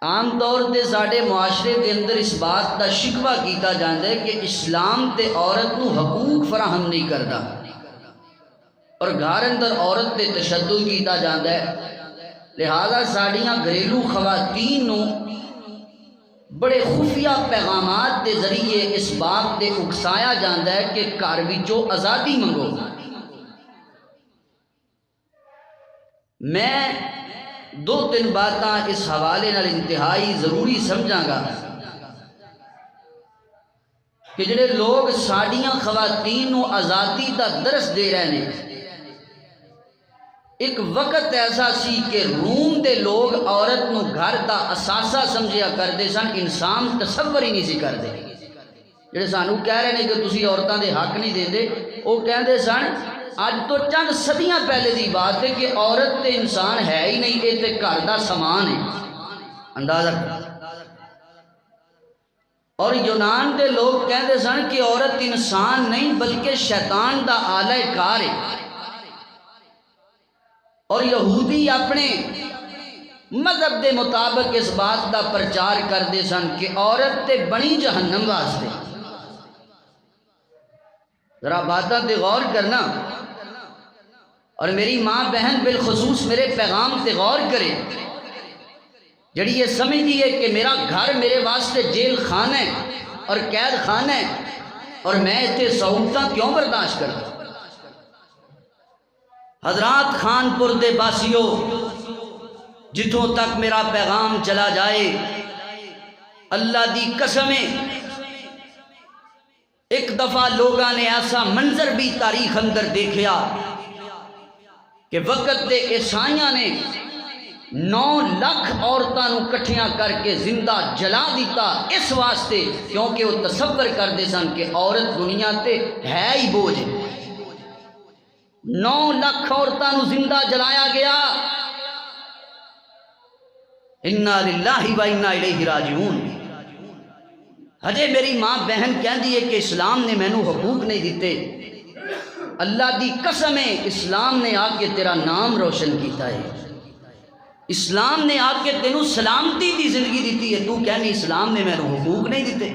عام طور تے ساڈے معاشرے دے اندر اس بات دا شکوہ کیتا جاندا ہے کہ اسلام تے عورت نو حقوق فراہم نہیں کردا، اور گھر اندر عورت تے تشدد کیتا جاندا ہے۔ لہذا ساڈیاں گھریلو خواتین نو بڑے خفیہ پیغامات دے ذریعے اس بات تے اکسایا جاندا ہے کہ گھر وچوں آزادی منگو۔ میں دو تین باتاں اس حوالے نال انتہائی ضروری سمجھاں گا کہ جڑے لوگ ساڈیاں خواتین نو آزادی دا درس دے رہے ہیں، ایک وقت ایسا سی کہ روم دے لوگ عورت نو گھر دا اثاثہ سمجھیا کردے سن، انسان تصور ہی نہیں سی کردے۔ جڑے سانو کہہ رہے ہیں کہ تسی عورتاں دے حق نہیں دیندے، وہ کہندے سن اج تو چند صدیاں پہلے دی بات ہے کہ عورت تے انسان ہے ہی نہیں، یہ تے گھر دا سامان ہے۔ اندازہ کر۔ اور یونان دے لوگ کہندے سن کہ عورت انسان نہیں بلکہ شیطان دا آلہ کار ہے۔ اور یہودی اپنے مذہب دے مطابق اس بات دا پرچار کردے سن کہ عورت تے بنی جہنم واسطے۔ ذرا باتاں تے غور کرنا، اور میری ماں بہن بالخصوص میرے پیغام تے غور کرے، جڑی یہ سمجھتی ہے کہ میرا گھر میرے واسطے جیل خانہ ہے اور قید خانہ ہے اور میں اتنے سہولتاں کیوں برداشت کرتا۔ حضرات خان پور دے باسیو، جتوں تک میرا پیغام چلا جائے، اللہ دی قسمیں ایک دفعہ لوگاں نے ایسا منظر بھی تاریخ اندر دیکھیا کہ وقت دے عیسائیاں نے 9 لاکھ عورتاں نو کٹھیاں کر کے زندہ جلا دیتا، اس واسطے کیونکہ وہ تصور کردے سن کہ عورت دنیا تے ہے ہی بوجھ۔ 9 لاکھ عورتاں نو زندہ جلایا گیا۔ انا للہ و انا الیہ راجعون۔ ہجے میری ماں بہن کہندی ہے کہ اسلام نے مینوں حقوق نہیں دیتے۔ اللہ دی قسم ہے، اسلام نے آ کے تیرا نام روشن کیتا ہے، اسلام نے آ کے تینوں سلامتی دی زندگی دیتی ہے، تو کہنی اسلام نے مینوں حقوق نہیں دیتے۔